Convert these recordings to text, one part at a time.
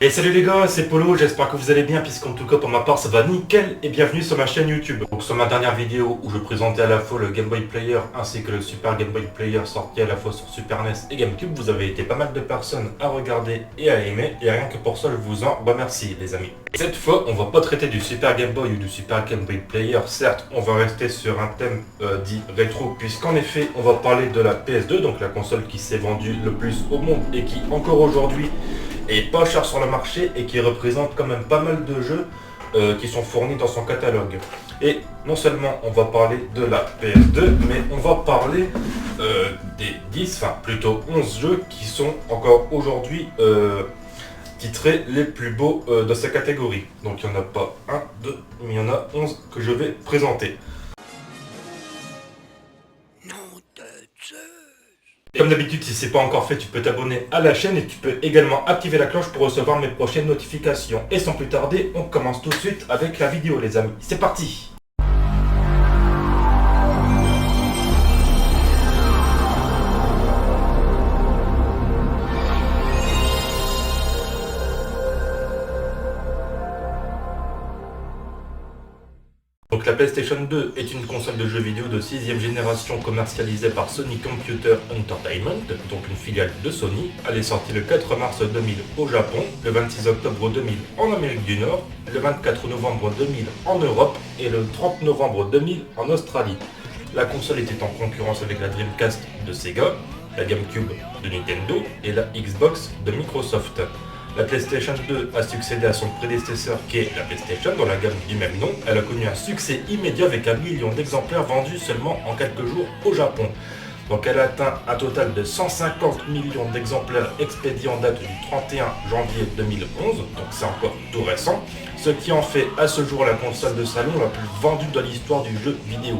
Et salut les gars, c'est Polo, j'espère que vous allez bien puisqu'en tout cas pour ma part ça va nickel et bienvenue sur ma chaîne YouTube. Donc sur ma dernière vidéo où je présentais à la fois le Game Boy Player ainsi que le Super Game Boy Player sorti à la fois sur Super NES et GameCube, vous avez été pas mal de personnes à regarder et à aimer et rien que pour ça je vous en remercie les amis. Cette fois on va pas traiter du Super Game Boy ou du Super Game Boy Player, certes on va rester sur un thème dit rétro puisqu'en effet on va parler de la PS2, donc la console qui s'est vendue le plus au monde et qui encore aujourd'hui et pas cher sur le marché et qui représente quand même pas mal de jeux qui sont fournis dans son catalogue. Et non seulement on va parler de la PS2, mais on va parler des 10, enfin plutôt 11 jeux qui sont encore aujourd'hui titrés les plus beaux de sa catégorie. Donc il n'y en a pas 1, 2, mais il y en a 11 que je vais présenter. Comme d'habitude, si ce n'est pas encore fait, tu peux t'abonner à la chaîne et tu peux également activer la cloche pour recevoir mes prochaines notifications. Et sans plus tarder, on commence tout de suite avec la vidéo les amis. C'est parti! Donc la PlayStation 2 est une console de jeux vidéo de 6ème génération commercialisée par Sony Computer Entertainment, donc une filiale de Sony. Elle est sortie le 4 mars 2000 au Japon, le 26 octobre 2000 en Amérique du Nord, le 24 novembre 2000 en Europe et le 30 novembre 2000 en Australie. La console était en concurrence avec la Dreamcast de Sega, la GameCube de Nintendo et la Xbox de Microsoft. La PlayStation 2 a succédé à son prédécesseur qui est la PlayStation dans la gamme du même nom. Elle a connu un succès immédiat avec 1 million d'exemplaires vendus seulement en quelques jours au Japon. Donc elle a atteint un total de 150 millions d'exemplaires expédiés en date du 31 janvier 2011, donc c'est encore tout récent, ce qui en fait à ce jour la console de salon la plus vendue de l'histoire du jeu vidéo.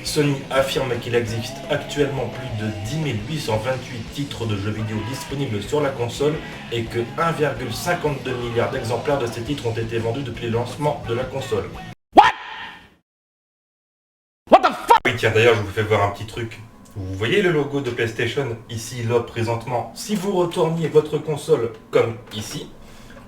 Sony affirme qu'il existe actuellement plus de 10 828 titres de jeux vidéo disponibles sur la console et que 1,52 milliard d'exemplaires de ces titres ont été vendus depuis le lancement de la console. What the fuck? Oui tiens d'ailleurs je vous fais voir un petit truc. Vous voyez le logo de PlayStation ici là présentement. Si vous retourniez votre console comme ici,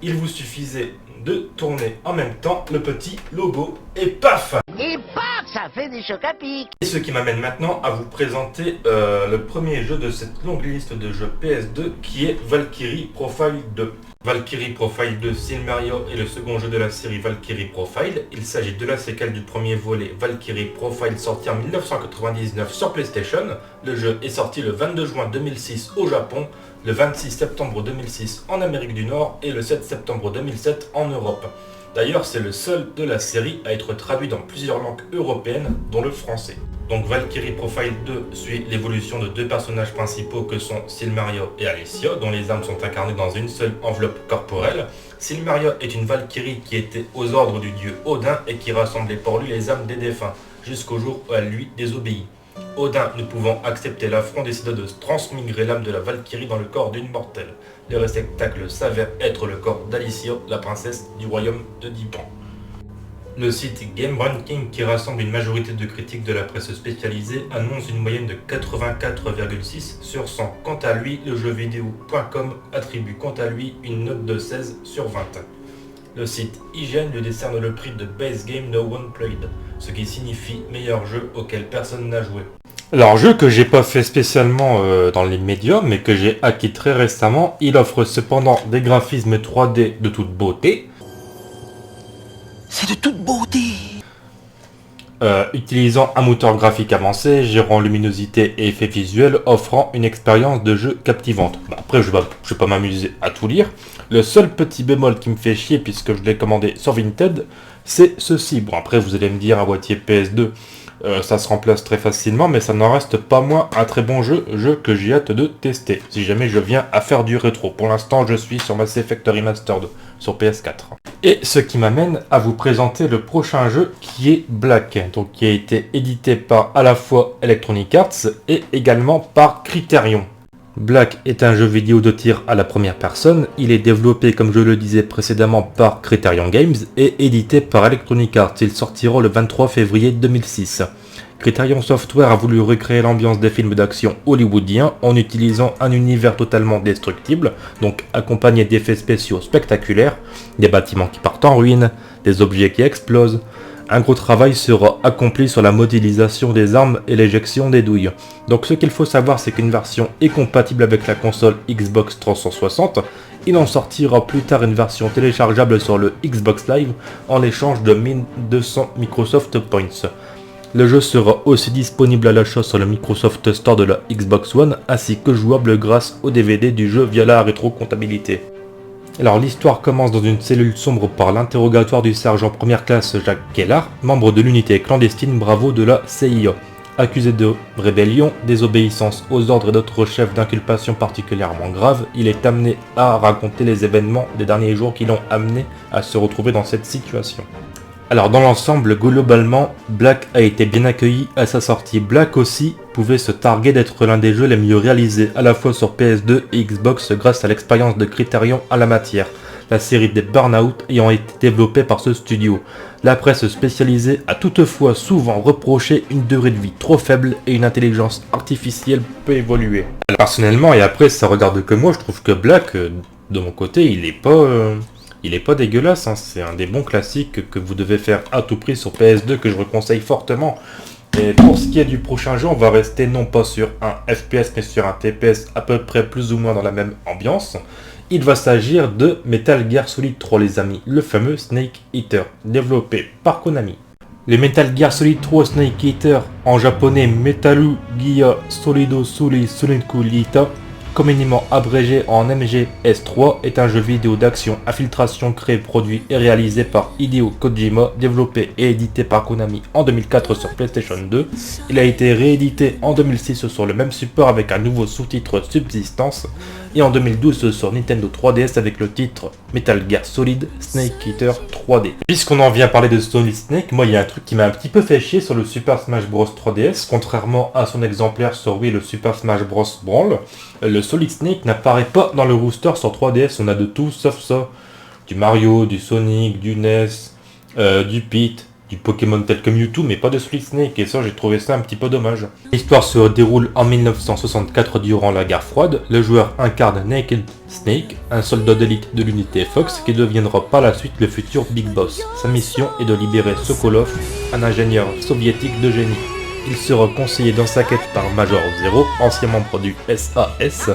il vous suffisait de tourner en même temps le petit logo et paf! Et paf, ça fait des chocs à pic. Et ce qui m'amène maintenant à vous présenter le premier jeu de cette longue liste de jeux PS2 qui est Valkyrie Profile 2. Valkyrie Profile 2 Silmerio est le second jeu de la série Valkyrie Profile. Il s'agit de la séquelle du premier volet Valkyrie Profile sorti en 1999 sur PlayStation. Le jeu est sorti le 22 juin 2006 au Japon, le 26 septembre 2006 en Amérique du Nord et le 7 septembre 2007 en Europe. D'ailleurs, c'est le seul de la série à être traduit dans plusieurs langues européennes, dont le français. Donc Valkyrie Profile 2 suit l'évolution de deux personnages principaux que sont Silmerio et Alicia, dont les âmes sont incarnées dans une seule enveloppe corporelle. Silmerio est une Valkyrie qui était aux ordres du dieu Odin et qui rassemblait pour lui les âmes des défunts, jusqu'au jour où elle lui désobéit. Odin, ne pouvant accepter l'affront, décida de transmigrer l'âme de la Valkyrie dans le corps d'une mortelle. Le réceptacle s'avère être le corps d'Alicia, la princesse du royaume de Dipan. Le site Game Ranking, qui rassemble une majorité de critiques de la presse spécialisée, annonce une moyenne de 84,6 sur 100. Quant à lui, le jeuxvideo.com attribue quant à lui une note de 16 sur 20. Le site IGN lui décerne le prix de Best Game No One Played, ce qui signifie meilleur jeu auquel personne n'a joué. Alors, jeu que j'ai pas fait spécialement dans les médias, mais que j'ai acquis très récemment, il offre cependant des graphismes 3D de toute beauté. C'est de toute beauté. Utilisant un moteur graphique avancé, gérant luminosité et effets visuels, offrant une expérience de jeu captivante. Après, je vais pas m'amuser à tout lire. Le seul petit bémol qui me fait chier, puisque je l'ai commandé sur Vinted, c'est ceci. Bon, après, vous allez me dire, à boîtier PS2, ça se remplace très facilement, mais ça n'en reste pas moins un très bon jeu que j'ai hâte de tester, si jamais je viens à faire du rétro. Pour l'instant, je suis sur Mass Effect Remastered sur PS4. Et ce qui m'amène à vous présenter le prochain jeu qui est Black, donc qui a été édité par à la fois Electronic Arts et également par Criterion. Black est un jeu vidéo de tir à la première personne. Il est développé, comme je le disais précédemment, par Criterion Games et édité par Electronic Arts. Il sortira le 23 février 2006. Criterion Software a voulu recréer l'ambiance des films d'action hollywoodiens en utilisant un univers totalement destructible, donc accompagné d'effets spéciaux spectaculaires, des bâtiments qui partent en ruine, des objets qui explosent. Un gros travail sera accompli sur la modélisation des armes et l'éjection des douilles. Donc ce qu'il faut savoir, c'est qu'une version est compatible avec la console Xbox 360. Il en sortira plus tard une version téléchargeable sur le Xbox Live en échange de 1200 Microsoft Points. Le jeu sera aussi disponible à l'achat sur le Microsoft Store de la Xbox One, ainsi que jouable grâce au DVD du jeu via la rétrocomptabilité. Alors l'histoire commence dans une cellule sombre par l'interrogatoire du sergent première classe Jacques Kellar, membre de l'unité clandestine Bravo de la CIA. Accusé de rébellion, désobéissance aux ordres et d'autres chefs d'inculpation particulièrement graves, il est amené à raconter les événements des derniers jours qui l'ont amené à se retrouver dans cette situation. Alors dans l'ensemble, globalement, Black a été bien accueilli à sa sortie. Black aussi pouvait se targuer d'être l'un des jeux les mieux réalisés, à la fois sur PS2 et Xbox grâce à l'expérience de Criterion en la matière, la série des Burnout ayant été développée par ce studio. La presse spécialisée a toutefois souvent reproché une durée de vie trop faible et une intelligence artificielle peu évoluée. Alors, personnellement, et après ça regarde que moi, je trouve que Black, de mon côté, il est pas dégueulasse, hein. C'est un des bons classiques que vous devez faire à tout prix sur PS2 que je vous conseille fortement. Et pour ce qui est du prochain jeu, on va rester non pas sur un FPS mais sur un TPS à peu près plus ou moins dans la même ambiance. Il va s'agir de Metal Gear Solid 3 les amis, le fameux Snake Eater, développé par Konami. Les Metal Gear Solid 3 Snake Eater, en japonais Metalu Gear Solido Suli Sulenku Lita, communément abrégé en MGS3, est un jeu vidéo d'action infiltration créé, produit et réalisé par Hideo Kojima, développé et édité par Konami en 2004 sur PlayStation 2. Il a été réédité en 2006 sur le même support avec un nouveau sous-titre Subsistance et en 2012 sur Nintendo 3DS avec le titre Metal Gear Solid Snake Eater 3D. Puisqu'on en vient parler de Solid Snake, moi il y a un truc qui m'a un petit peu fait chier sur le Super Smash Bros 3DS, contrairement à son exemplaire sur Wii, le Super Smash Bros Brawl. Le Solid Snake n'apparaît pas dans le rooster sur 3DS, on a de tout sauf ça. Du Mario, du Sonic, du NES, du Pete, du Pokémon tel que Mewtwo, mais pas de Solid Snake, et ça j'ai trouvé ça un petit peu dommage. L'histoire se déroule en 1964 durant la guerre froide. Le joueur incarne Naked Snake, un soldat d'élite de l'unité Fox qui deviendra par la suite le futur Big Boss. Sa mission est de libérer Sokolov, un ingénieur soviétique de génie. Il sera conseillé dans sa quête par Major Zero, ancien membre du SAS,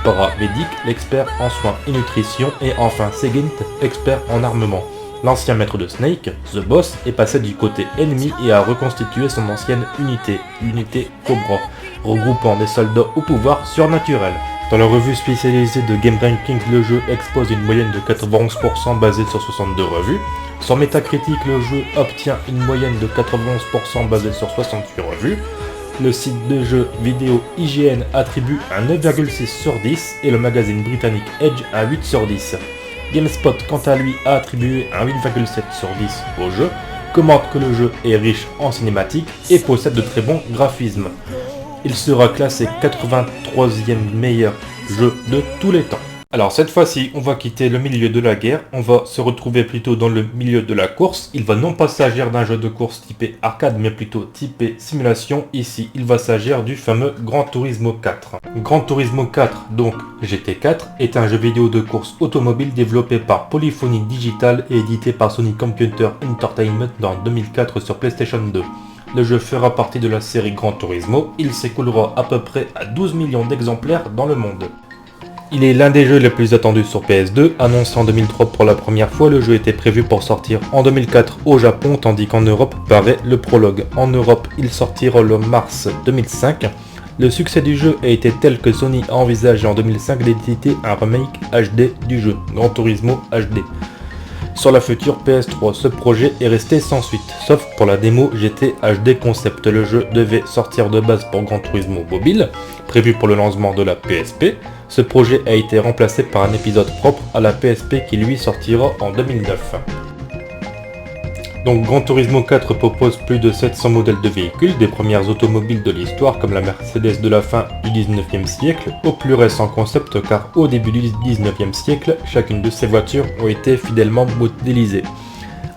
paramédic, l'expert en soins et nutrition, et enfin Segint, expert en armement. L'ancien maître de Snake, The Boss, est passé du côté ennemi et a reconstitué son ancienne unité, l'unité Cobra, regroupant des soldats au pouvoir surnaturel. Dans la revue spécialisée de Game Rankings, le jeu expose une moyenne de 91% basée sur 62 revues. Sur Metacritic, le jeu obtient une moyenne de 91% basée sur 68 revues. Le site de jeux vidéo IGN attribue un 9,6 sur 10 et le magazine britannique Edge un 8 sur 10. GameSpot, quant à lui, a attribué un 8,7 sur 10 au jeu, commente que le jeu est riche en cinématiques et possède de très bons graphismes. Il sera classé 83e meilleur jeu de tous les temps. Alors cette fois-ci, on va quitter le milieu de la guerre, on va se retrouver plutôt dans le milieu de la course. Il va non pas s'agir d'un jeu de course typé arcade, mais plutôt typé simulation. Ici, il va s'agir du fameux Gran Turismo 4. Gran Turismo 4, donc GT4, est un jeu vidéo de course automobile développé par Polyphony Digital et édité par Sony Computer Entertainment en 2004 sur PlayStation 2. Le jeu fera partie de la série Gran Turismo, il s'écoulera à peu près à 12 millions d'exemplaires dans le monde. Il est l'un des jeux les plus attendus sur PS2, annoncé en 2003 pour la première fois, le jeu était prévu pour sortir en 2004 au Japon, tandis qu'en Europe paraît le prologue. En Europe, il sortira le mars 2005. Le succès du jeu a été tel que Sony a envisagé en 2005 d'éditer un remake HD du jeu, Gran Turismo HD. Sur la future PS3, ce projet est resté sans suite, sauf pour la démo GT HD Concept. Le jeu devait sortir de base pour Gran Turismo Mobile, prévu pour le lancement de la PSP. Ce projet a été remplacé par un épisode propre à la PSP qui lui sortira en 2009. Donc Gran Turismo 4 propose plus de 700 modèles de véhicules, des premières automobiles de l'histoire comme la Mercedes de la fin du 19e siècle, au plus récent concept car au début du 19e siècle, chacune de ces voitures ont été fidèlement modélisées.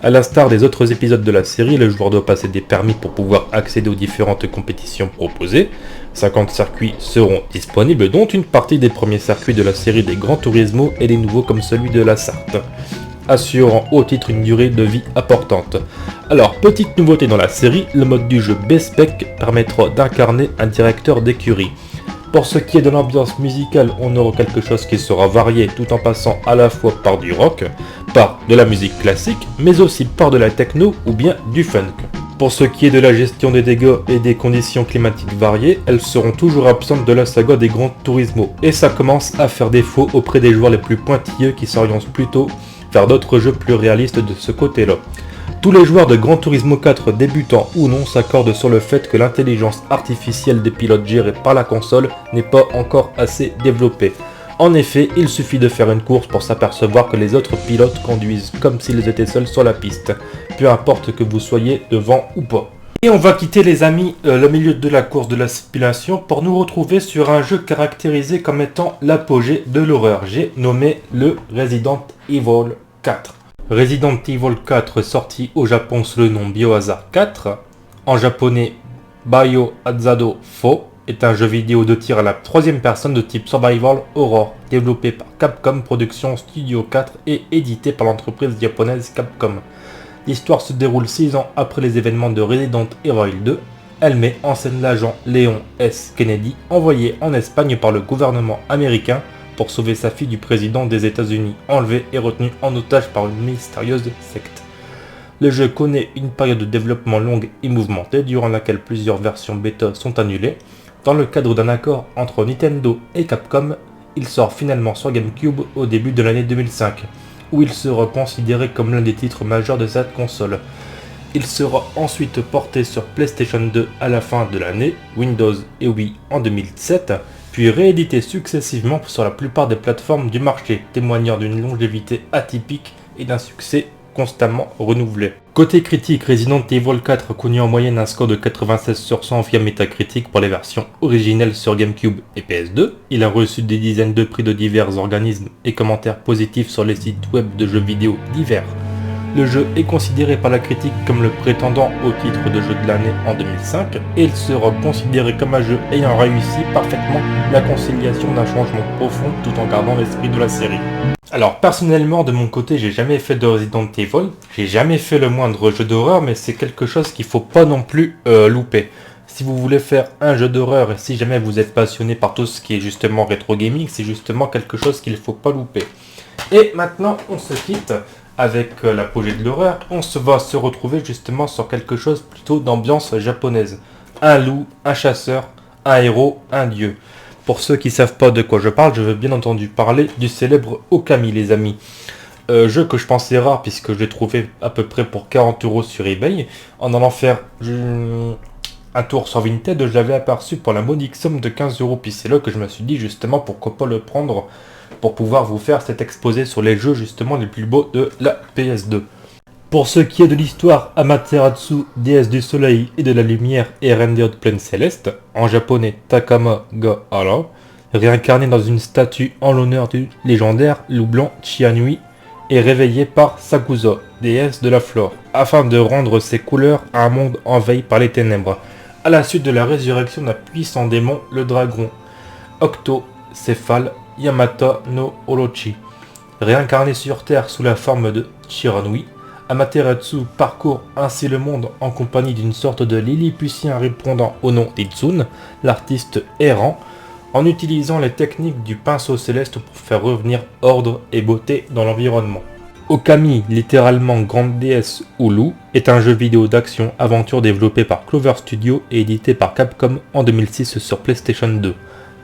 À l'instar des autres épisodes de la série, le joueur doit passer des permis pour pouvoir accéder aux différentes compétitions proposées. 50 circuits seront disponibles, dont une partie des premiers circuits de la série des Gran Turismo et des nouveaux comme celui de la Sarthe, assurant au titre une durée de vie importante. Alors, petite nouveauté dans la série, le mode du jeu B-Spec permettra d'incarner un directeur d'écurie. Pour ce qui est de l'ambiance musicale, on aura quelque chose qui sera varié tout en passant à la fois par du rock, par de la musique classique, mais aussi par de la techno ou bien du funk. Pour ce qui est de la gestion des dégâts et des conditions climatiques variées, elles seront toujours absentes de la saga des Gran Turismo, et ça commence à faire défaut auprès des joueurs les plus pointilleux qui s'orientent plutôt vers d'autres jeux plus réalistes de ce côté-là. Tous les joueurs de Gran Turismo 4, débutants ou non, s'accordent sur le fait que l'intelligence artificielle des pilotes gérés par la console n'est pas encore assez développée. En effet, il suffit de faire une course pour s'apercevoir que les autres pilotes conduisent comme s'ils étaient seuls sur la piste, peu importe que vous soyez devant ou pas. Et on va quitter les amis le milieu de la course de la simulation pour nous retrouver sur un jeu caractérisé comme étant l'apogée de l'horreur. J'ai nommé le Resident Evil 4. Resident Evil 4 sorti au Japon sous le nom Biohazard 4, en japonais Biohazard 4, est un jeu vidéo de tir à la troisième personne de type Survival Horror, développé par Capcom Productions Studio 4 et édité par l'entreprise japonaise Capcom. L'histoire se déroule 6 ans après les événements de Resident Evil 2. Elle met en scène l'agent Leon S. Kennedy, envoyé en Espagne par le gouvernement américain pour sauver sa fille du président des États-Unis, enlevée et retenue en otage par une mystérieuse secte. Le jeu connaît une période de développement longue et mouvementée, durant laquelle plusieurs versions bêta sont annulées. Dans le cadre d'un accord entre Nintendo et Capcom, il sort finalement sur GameCube au début de l'année 2005, où il sera considéré comme l'un des titres majeurs de cette console. Il sera ensuite porté sur PlayStation 2 à la fin de l'année, Windows et Wii en 2007, puis réédité successivement sur la plupart des plateformes du marché, témoignant d'une longévité atypique et d'un succès constamment renouvelé. Côté critique, Resident Evil 4 connut en moyenne un score de 96 sur 100 via Metacritic pour les versions originelles sur GameCube et PS2. Il a reçu des dizaines de prix de divers organismes et commentaires positifs sur les sites web de jeux vidéo divers. Le jeu est considéré par la critique comme le prétendant au titre de jeu de l'année en 2005 et il sera considéré comme un jeu ayant réussi parfaitement la conciliation d'un changement profond tout en gardant l'esprit de la série. Alors personnellement de mon côté j'ai jamais fait de Resident Evil, j'ai jamais fait le moindre jeu d'horreur, mais c'est quelque chose qu'il faut pas non plus louper. Si vous voulez faire un jeu d'horreur et si jamais vous êtes passionné par tout ce qui est justement rétro gaming, c'est justement quelque chose qu'il faut pas louper. Et maintenant on se quitte avec l'apogée de l'horreur, va se retrouver justement sur quelque chose plutôt d'ambiance japonaise. Un loup, un chasseur, un héros, un dieu. Pour ceux qui ne savent pas de quoi je parle, je veux bien entendu parler du célèbre Okami les amis. Jeu que je pensais rare puisque je l'ai trouvé à peu près pour 40 € sur eBay. En allant faire un tour sur Vinted, je l'avais aperçu pour la modique somme de 15 €. Puis c'est là que je me suis dit justement pourquoi pas le prendre pour pouvoir vous faire cet exposé sur les jeux justement les plus beaux de la PS2. Pour ce qui est de l'histoire, Amaterasu, déesse du soleil et de la lumière et reine des hautes plaines célestes, en japonais Takama ga Hara, réincarnée dans une statue en l'honneur du légendaire loup blanc Chianui, est réveillée par Sakusa, déesse de la flore, afin de rendre ses couleurs à un monde envahi par les ténèbres, à la suite de la résurrection d'un puissant démon, le dragon Octocéphale Yamata no Orochi. Réincarné sur Terre sous la forme de Chiranui, Amaterasu parcourt ainsi le monde en compagnie d'une sorte de Lilliputien répondant au nom d'Itsune, l'artiste errant, en utilisant les techniques du pinceau céleste pour faire revenir ordre et beauté dans l'environnement. Okami, littéralement grande déesse ou loup, est un jeu vidéo d'action-aventure développé par Clover Studio et édité par Capcom en 2006 sur PlayStation 2.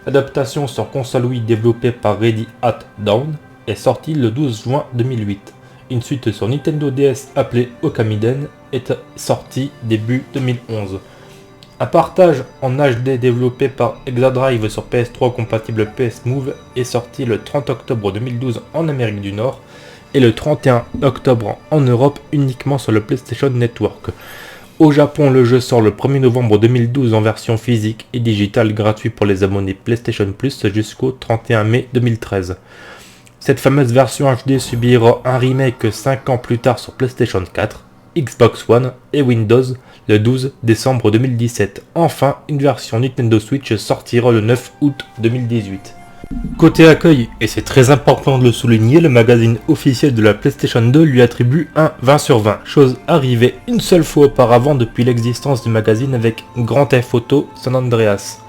L'adaptation sur console Wii développée par Ready at Dawn est sortie le 12 juin 2008. Une suite sur Nintendo DS appelée Okamiden est sortie début 2011. Un partage en HD développé par Exadrive sur PS3 compatible PS Move est sorti le 30 octobre 2012 en Amérique du Nord et le 31 octobre en Europe uniquement sur le PlayStation Network. Au Japon, le jeu sort le 1er novembre 2012 en version physique et digitale gratuit pour les abonnés PlayStation Plus jusqu'au 31 mai 2013. Cette fameuse version HD subira un remake 5 ans plus tard sur PlayStation 4, Xbox One et Windows le 12 décembre 2017. Enfin, une version Nintendo Switch sortira le 9 août 2018. Côté accueil, et c'est très important de le souligner, le magazine officiel de la PlayStation 2 lui attribue un 20 sur 20, chose arrivée une seule fois auparavant depuis l'existence du magazine avec Grand Theft Auto San Andreas.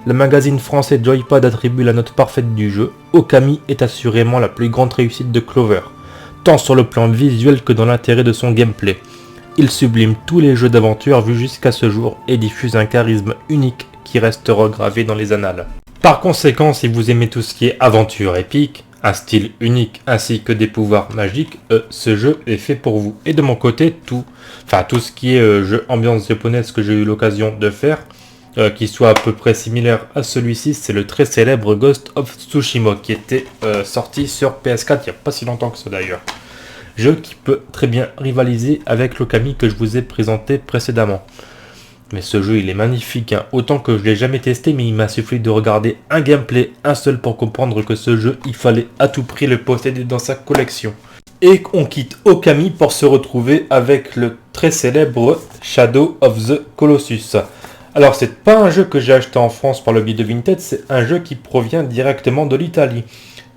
Le magazine français Joypad attribue la note parfaite du jeu. Okami est assurément la plus grande réussite de Clover, tant sur le plan visuel que dans l'intérêt de son gameplay. Il sublime tous les jeux d'aventure vus jusqu'à ce jour et diffuse un charisme unique qui restera gravé dans les annales. Par conséquent, si vous aimez tout ce qui est aventure épique, un style unique ainsi que des pouvoirs magiques, ce jeu est fait pour vous. Et de mon côté, tout ce qui est jeu ambiance japonaise que j'ai eu l'occasion de faire, qui soit à peu près similaire à celui-ci, c'est le très célèbre Ghost of Tsushima qui était sorti sur PS4 il n'y a pas si longtemps que ça d'ailleurs. Jeu qui peut très bien rivaliser avec l'Okami que je vous ai présenté précédemment. Mais ce jeu il est magnifique, hein. Autant que je l'ai jamais testé, mais il m'a suffi de regarder un gameplay, un seul pour comprendre que ce jeu il fallait à tout prix le posséder dans sa collection. Et on quitte Okami pour se retrouver avec le très célèbre Shadow of the Colossus. Alors c'est pas un jeu que j'ai acheté en France par le biais de Vinted, c'est un jeu qui provient directement de l'Italie.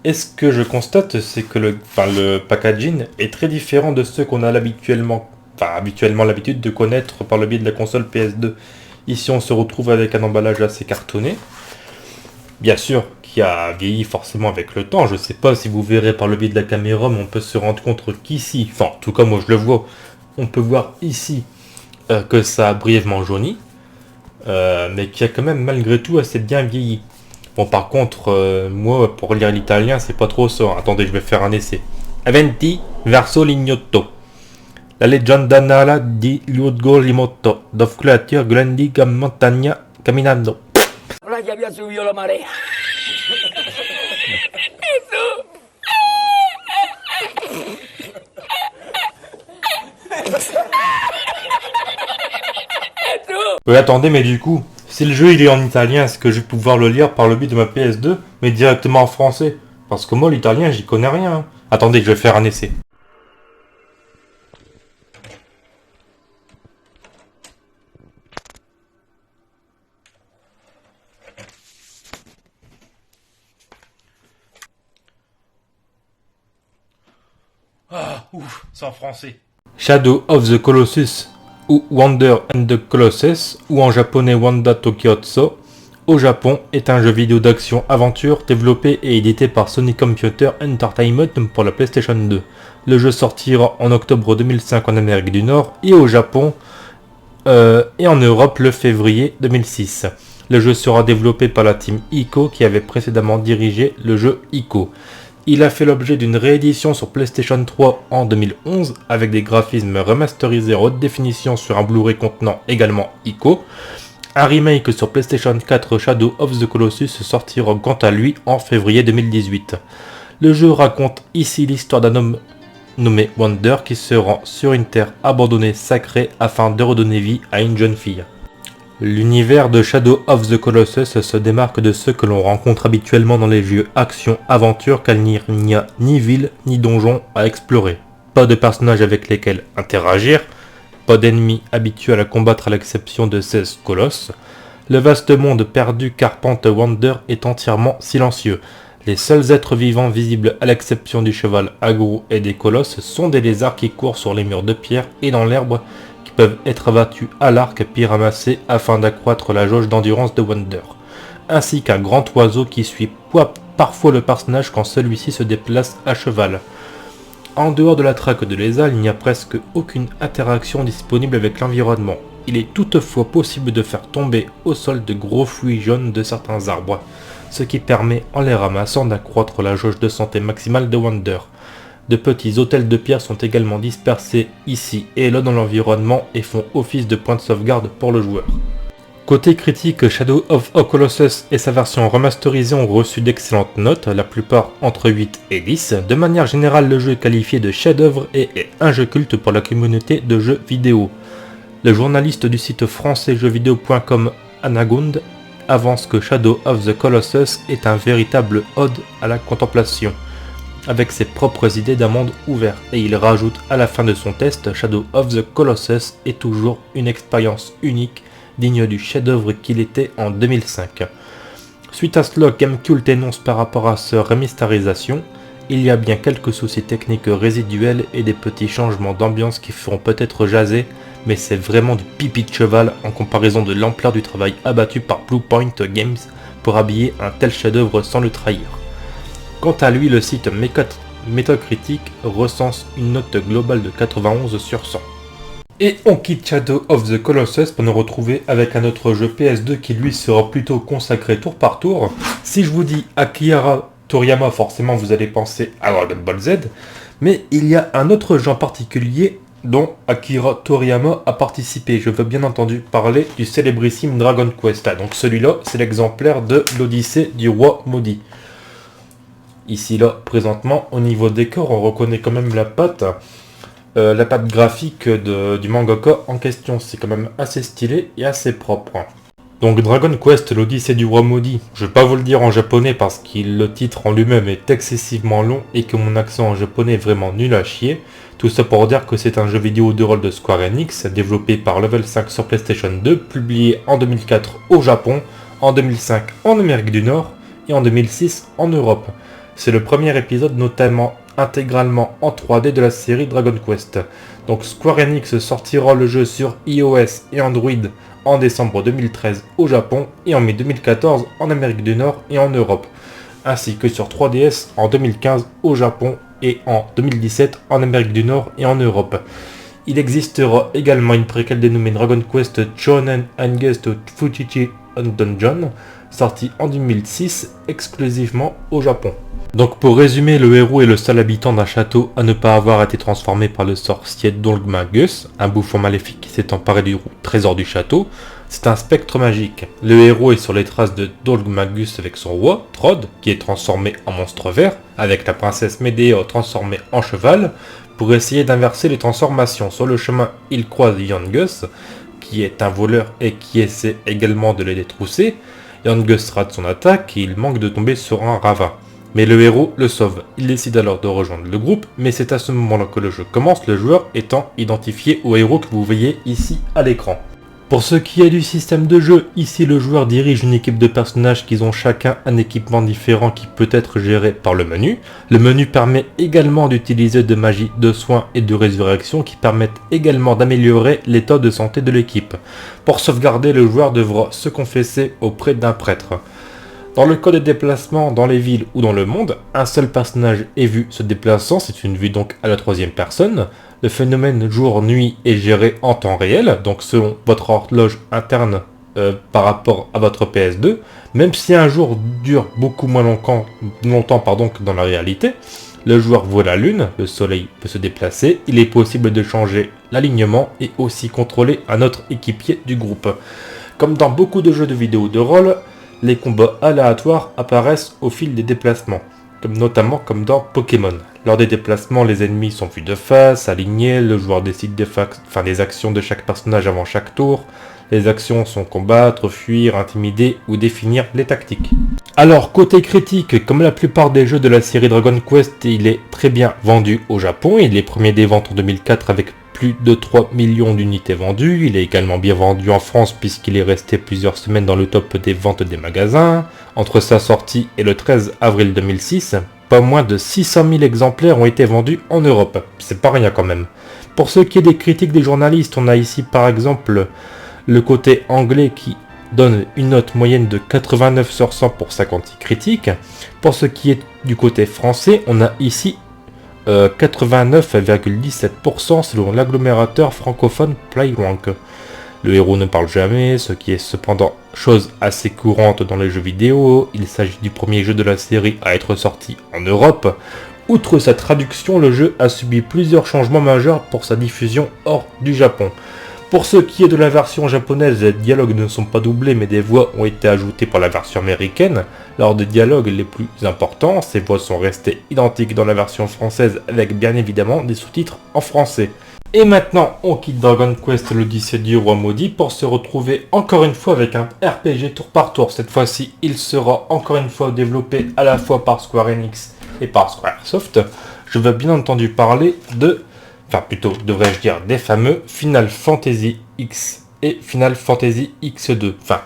Et ce que je constate, c'est que le packaging est très différent de ceux qu'on a habituellement l'habitude de connaître par le biais de la console PS2. Ici on se retrouve avec un emballage assez cartonné, bien sûr qui a vieilli forcément avec le temps. Je sais pas si vous verrez par le biais de la caméra, mais on peut se rendre compte qu'ici, en tout cas moi je le vois, on peut voir ici que ça a brièvement jauni, mais qui a quand même malgré tout assez bien vieilli. Bon par contre, moi pour lire l'italien c'est pas trop ça. Attendez, je vais faire un essai. Aventi verso l'ignotto. La leggenda nala di Luogo Limotto, dos creature grandi montagna camminando. Ahora ya había subido la marea. Oui, attendez, mais du coup, si le jeu il est en italien, est-ce que je vais pouvoir le lire par le biais de ma PS2, mais directement en français? Parce que moi l'italien j'y connais rien. Hein. Attendez, je vais faire un essai. Ah, ouf, c'est en français. Shadow of the Colossus, ou Wonder and the Colossus, ou en japonais Wanda Tokiotsu, au Japon, est un jeu vidéo d'action-aventure développé et édité par Sony Computer Entertainment pour la PlayStation 2. Le jeu sortira en octobre 2005 en Amérique du Nord et au Japon et en Europe le février 2006. Le jeu sera développé par la team Ico qui avait précédemment dirigé le jeu Ico. Il a fait l'objet d'une réédition sur PlayStation 3 en 2011 avec des graphismes remasterisés en haute définition sur un Blu-ray contenant également Ico. Un remake sur PlayStation 4 Shadow of the Colossus sortira quant à lui en février 2018. Le jeu raconte ici l'histoire d'un homme nommé Wonder qui se rend sur une terre abandonnée sacrée afin de redonner vie à une jeune fille. L'univers de Shadow of the Colossus se démarque de ceux que l'on rencontre habituellement dans les jeux action-aventure car il n'y a ni ville ni donjon à explorer. Pas de personnages avec lesquels interagir, pas d'ennemis habituels à combattre à l'exception de 16 colosses. Le vaste monde perdu qu'arpente Wonder est entièrement silencieux. Les seuls êtres vivants visibles à l'exception du cheval Agro et des colosses sont des lézards qui courent sur les murs de pierre et dans l'herbe qui peuvent être abattus à l'arc puis ramassés afin d'accroître la jauge d'endurance de Wonder, ainsi qu'un grand oiseau qui suit parfois le personnage quand celui-ci se déplace à cheval. En dehors de la traque de lézard, il n'y a presque aucune interaction disponible avec l'environnement. Il est toutefois possible de faire tomber au sol de gros fruits jaunes de certains arbres, ce qui permet en les ramassant d'accroître la jauge de santé maximale de Wonder. De petits hôtels de pierre sont également dispersés ici et là dans l'environnement et font office de point de sauvegarde pour le joueur. Côté critique, Shadow of the Colossus et sa version remasterisée ont reçu d'excellentes notes, la plupart entre 8 et 10. De manière générale, le jeu est qualifié de chef-d'œuvre et est un jeu culte pour la communauté de jeux vidéo. Le journaliste du site français jeuxvideo.com Anagund avance que Shadow of the Colossus est un véritable ode à la contemplation. avec ses propres idées d'un monde ouvert, et il rajoute à la fin de son test Shadow of the Colossus est toujours une expérience unique, digne du chef-d'œuvre qu'il était en 2005. Suite à cela, Gamecult énonce par rapport à sa remasterisation, il y a bien quelques soucis techniques résiduels et des petits changements d'ambiance qui feront peut-être jaser, mais c'est vraiment du pipi de cheval en comparaison de l'ampleur du travail abattu par Bluepoint Games pour habiller un tel chef-d'œuvre sans le trahir. Quant à lui, le site Metacritic recense une note globale de 91 sur 100. Et on quitte Shadow of the Colossus pour nous retrouver avec un autre jeu PS2 qui lui sera plutôt consacré tour par tour. Si je vous dis Akira Toriyama, forcément vous allez penser à Dragon Ball Z, mais il y a un autre jeu en particulier dont Akira Toriyama a participé. Je veux bien entendu parler du célébrissime Dragon Quest. Donc celui-là, c'est l'exemplaire de l'Odyssée du roi maudit. Ici là, présentement, au niveau décor, on reconnaît quand même la patte graphique du mangaka en question. C'est quand même assez stylé et assez propre. Donc Dragon Quest, l'Odyssée du roi maudit, je vais pas vous le dire en japonais parce que le titre en lui-même est excessivement long et que mon accent en japonais est vraiment nul à chier. Tout ça pour dire que c'est un jeu vidéo de rôle de Square Enix, développé par Level 5 sur PlayStation 2, publié en 2004 au Japon, en 2005 en Amérique du Nord et en 2006 en Europe. C'est le premier épisode notamment intégralement en 3D de la série Dragon Quest. Donc Square Enix sortira le jeu sur iOS et Android en décembre 2013 au Japon et en mai 2014 en Amérique du Nord et en Europe, ainsi que sur 3DS en 2015 au Japon et en 2017 en Amérique du Nord et en Europe. Il existera également une préquelle dénommée Dragon Quest Shonen Angest Fujichi Dungeon, sortie en 2006 exclusivement au Japon. Donc pour résumer, le héros est le seul habitant d'un château à ne pas avoir été transformé par le sorcier Dolgmagus, un bouffon maléfique qui s'est emparé du trésor du château. C'est un spectre magique. Le héros est sur les traces de Dolgmagus avec son roi, Trod, qui est transformé en monstre vert, avec la princesse Médéa transformée en cheval, pour essayer d'inverser les transformations. Sur le chemin, il croise Yangus, qui est un voleur et qui essaie également de les détrousser. Yangus rate son attaque et il manque de tomber sur un ravin. Mais le héros le sauve. Il décide alors de rejoindre le groupe, mais c'est à ce moment-là que le jeu commence, le joueur étant identifié au héros que vous voyez ici à l'écran. Pour ce qui est du système de jeu, ici le joueur dirige une équipe de personnages qui ont chacun un équipement différent qui peut être géré par le menu. Le menu permet également d'utiliser de magie, de soins et de résurrection qui permettent également d'améliorer l'état de santé de l'équipe. Pour sauvegarder, le joueur devra se confesser auprès d'un prêtre. Dans le cas des déplacements dans les villes ou dans le monde, un seul personnage est vu se déplaçant, c'est une vue donc à la troisième personne. Le phénomène jour-nuit est géré en temps réel, donc selon votre horloge interne par rapport à votre PS2, même si un jour dure beaucoup moins longtemps que dans la réalité. Le joueur voit la lune, le soleil peut se déplacer, il est possible de changer l'alignement et aussi contrôler un autre équipier du groupe. Comme dans beaucoup de jeux de vidéo de rôle, les combats aléatoires apparaissent au fil des déplacements, notamment comme dans Pokémon. Lors des déplacements, les ennemis sont vus de face, alignés, le joueur décide des actions de chaque personnage avant chaque tour. Les actions sont combattre, fuir, intimider ou définir les tactiques. Alors, côté critique, comme la plupart des jeux de la série Dragon Quest, il est très bien vendu au Japon. Il est premier des ventes en 2004 avec plus de 3 millions d'unités vendues. Il est également bien vendu en France puisqu'il est resté plusieurs semaines dans le top des ventes des magasins. Entre sa sortie et le 13 avril 2006, pas moins de 600 000 exemplaires ont été vendus en Europe. C'est pas rien quand même. Pour ce qui est des critiques des journalistes, on a ici par exemple le côté anglais qui donne une note moyenne de 89 sur 100 pour 56 critiques. Pour ce qui est du côté français, on a ici 89,17% selon l'agglomérateur francophone PlayRank. Le héros ne parle jamais, ce qui est cependant chose assez courante dans les jeux vidéo. Il s'agit du premier jeu de la série à être sorti en Europe. Outre sa traduction, le jeu a subi plusieurs changements majeurs pour sa diffusion hors du Japon. Pour ce qui est de la version japonaise, les dialogues ne sont pas doublés mais des voix ont été ajoutées par la version américaine. Lors des dialogues les plus importants, ces voix sont restées identiques dans la version française avec bien évidemment des sous-titres en français. Et maintenant, on quitte Dragon Quest l'Odyssée du roi maudit pour se retrouver encore une fois avec un RPG tour par tour. Cette fois-ci, il sera encore une fois développé à la fois par Square Enix et par Squaresoft, je veux bien entendu parler enfin plutôt devrais-je dire des fameux Final Fantasy X et Final Fantasy X2. Enfin,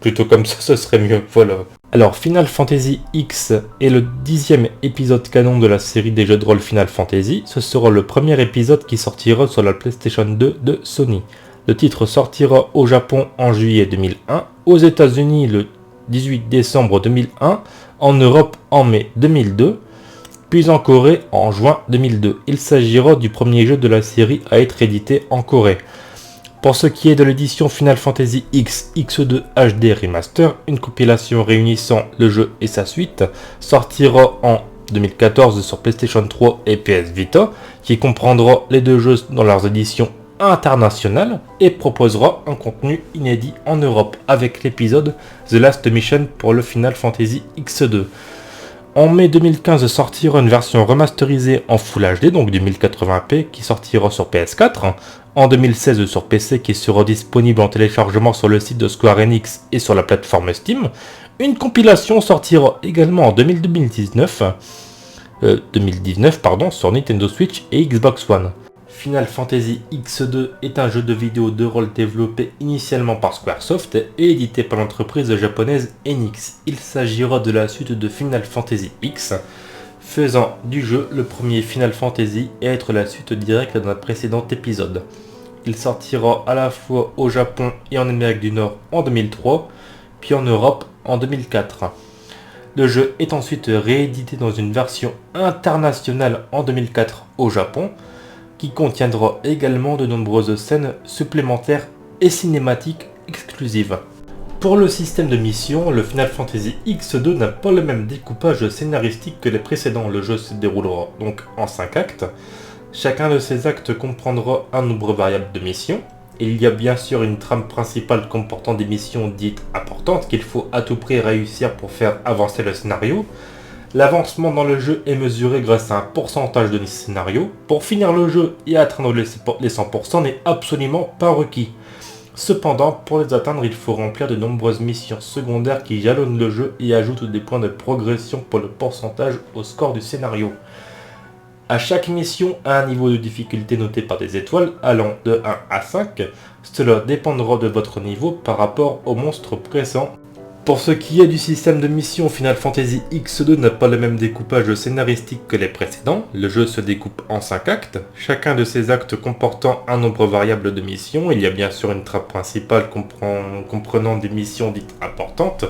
plutôt comme ça, ce serait mieux, voilà. Alors, Final Fantasy X est le 10e épisode canon de la série des jeux de rôle Final Fantasy. Ce sera le premier épisode qui sortira sur la PlayStation 2 de Sony. Le titre sortira au Japon en juillet 2001, aux États-Unis le 18 décembre 2001, en Europe en mai 2002, puis en Corée en juin 2002. Il s'agira du premier jeu de la série à être édité en Corée. Pour ce qui est de l'édition Final Fantasy X X2 HD Remaster, une compilation réunissant le jeu et sa suite sortira en 2014 sur PlayStation 3 et PS Vita, qui comprendra les deux jeux dans leurs éditions internationales et proposera un contenu inédit en Europe avec l'épisode The Last Mission pour le Final Fantasy X2. En mai 2015 sortira une version remasterisée en Full HD, donc du 1080p, qui sortira sur PS4, en 2016 sur PC, qui sera disponible en téléchargement sur le site de Square Enix et sur la plateforme Steam. Une compilation sortira également en 2019 sur Nintendo Switch et Xbox One. Final Fantasy X2 est un jeu de vidéo de rôle développé initialement par Squaresoft et édité par l'entreprise japonaise Enix. Il s'agira de la suite de Final Fantasy X, faisant du jeu le premier Final Fantasy et être la suite directe d'un précédent épisode. Il sortira à la fois au Japon et en Amérique du Nord en 2003, puis en Europe en 2004. Le jeu est ensuite réédité dans une version internationale en 2004 au Japon, qui contiendra également de nombreuses scènes supplémentaires et cinématiques exclusives. Pour le système de mission, le Final Fantasy X2 n'a pas le même découpage scénaristique que les précédents. Le jeu se déroulera donc en 5 actes. Chacun de ces actes comprendra un nombre variable de missions. Il y a bien sûr une trame principale comportant des missions dites importantes qu'il faut à tout prix réussir pour faire avancer le scénario. L'avancement dans le jeu est mesuré grâce à un pourcentage de scénario. Pour finir le jeu et atteindre les 100% n'est absolument pas requis. Cependant, pour les atteindre, il faut remplir de nombreuses missions secondaires qui jalonnent le jeu et ajoutent des points de progression pour le pourcentage au score du scénario. À chaque mission a un niveau de difficulté noté par des étoiles allant de 1 à 5. Cela dépendra de votre niveau par rapport au monstre présent. Pour ce qui est du système de mission, Final Fantasy X2 n'a pas le même découpage scénaristique que les précédents. Le jeu se découpe en 5 actes, chacun de ces actes comportant un nombre variable de missions. Il y a bien sûr une trame principale comprenant des missions dites importantes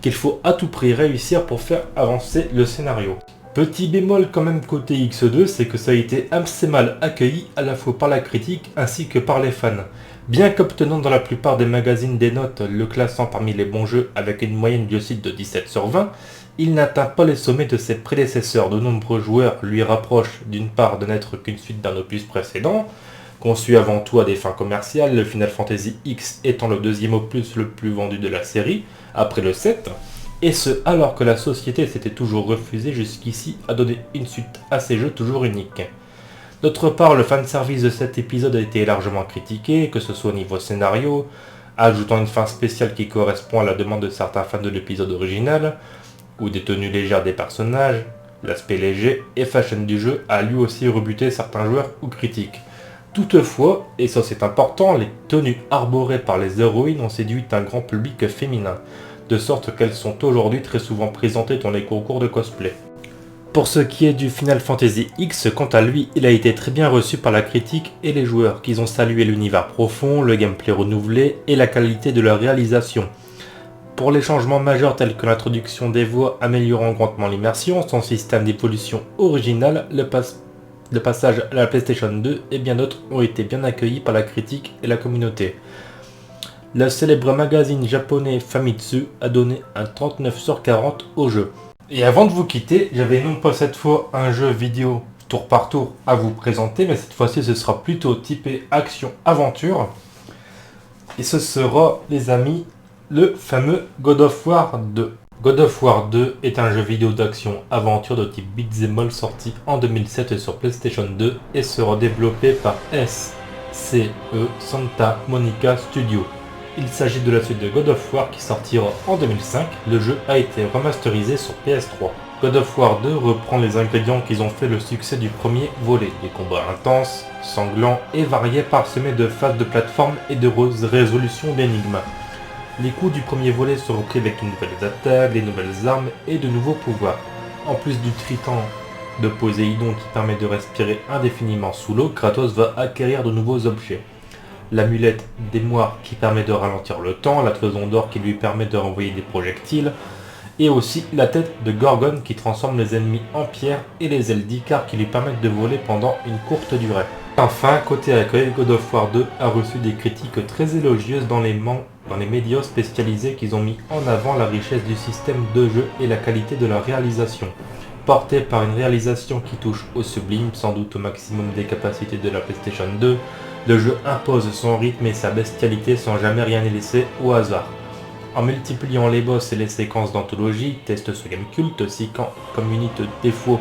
qu'il faut à tout prix réussir pour faire avancer le scénario. Petit bémol quand même côté X2, c'est que ça a été assez mal accueilli à la fois par la critique ainsi que par les fans. Bien qu'obtenant dans la plupart des magazines des notes, le classant parmi les bons jeux avec une moyenne de 17 sur 20, il n'atteint pas les sommets de ses prédécesseurs. De nombreux joueurs lui rapprochent d'une part de n'être qu'une suite d'un opus précédent, conçu avant tout à des fins commerciales, le Final Fantasy X étant le deuxième opus le plus vendu de la série, après le 7, et ce alors que la société s'était toujours refusée jusqu'ici à donner une suite à ces jeux toujours uniques. D'autre part, le fanservice de cet épisode a été largement critiqué, que ce soit au niveau scénario, ajoutant une fin spéciale qui correspond à la demande de certains fans de l'épisode original, ou des tenues légères des personnages. L'aspect léger et fashion du jeu a lui aussi rebuté certains joueurs ou critiques. Toutefois, et ça c'est important, les tenues arborées par les héroïnes ont séduit un grand public féminin, de sorte qu'elles sont aujourd'hui très souvent présentées dans les concours de cosplay. Pour ce qui est du Final Fantasy X, quant à lui, il a été très bien reçu par la critique et les joueurs, qui ont salué l'univers profond, le gameplay renouvelé et la qualité de la réalisation. Pour les changements majeurs tels que l'introduction des voix améliorant grandement l'immersion, son système d'évolution original, le passage à la PlayStation 2 et bien d'autres ont été bien accueillis par la critique et la communauté. Le célèbre magazine japonais Famitsu a donné un 39 sur 40 au jeu. Et avant de vous quitter, j'avais non pas cette fois un jeu vidéo tour par tour à vous présenter, mais cette fois-ci ce sera plutôt typé action-aventure. Et ce sera, les amis, le fameux God of War 2. God of War 2 est un jeu vidéo d'action-aventure de type beat'em all sorti en 2007 sur PlayStation 2 et sera développé par SCE Santa Monica Studio. Il s'agit de la suite de God of War qui sortira en 2005. Le jeu a été remasterisé sur PS3. God of War 2 reprend les ingrédients qui ont fait le succès du premier volet, des combats intenses, sanglants et variés parsemés de phases de plateforme et de résolution d'énigmes. Les coups du premier volet sont repris avec une nouvelle attaque, des nouvelles armes et de nouveaux pouvoirs. En plus du triton de Poséidon qui permet de respirer indéfiniment sous l'eau, Kratos va acquérir de nouveaux objets. L'amulette d'Émoire qui permet de ralentir le temps, la toison d'or qui lui permet de renvoyer des projectiles, et aussi la tête de Gorgon qui transforme les ennemis en pierre et les ailes d'Icare qui lui permettent de voler pendant une courte durée. Enfin, côté accueil, God of War 2 a reçu des critiques très élogieuses dans les médias spécialisés qui ont mis en avant la richesse du système de jeu et la qualité de la réalisation. Porté par une réalisation qui touche au sublime, sans doute au maximum des capacités de la PlayStation 2, le jeu impose son rythme et sa bestialité sans jamais rien laisser au hasard. En multipliant les boss et les séquences d'anthologie, teste ce game culte, citant comme unique défaut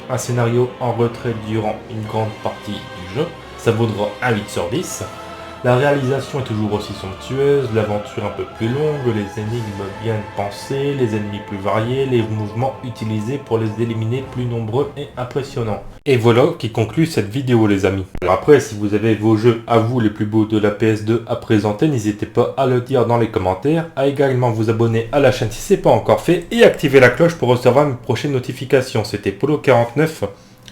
un scénario en retrait durant une grande partie du jeu, ça vaudra un 8 sur 10. La réalisation est toujours aussi somptueuse, l'aventure un peu plus longue, les énigmes bien pensées, les ennemis plus variés, les mouvements utilisés pour les éliminer plus nombreux et impressionnants. Et voilà qui conclut cette vidéo les amis. Alors après, si vous avez vos jeux à vous les plus beaux de la PS2 à présenter, n'hésitez pas à le dire dans les commentaires, à également vous abonner à la chaîne si ce n'est pas encore fait et activer la cloche pour recevoir mes prochaines notifications. C'était Polo49,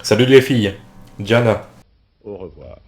salut les filles, Diana. Au revoir.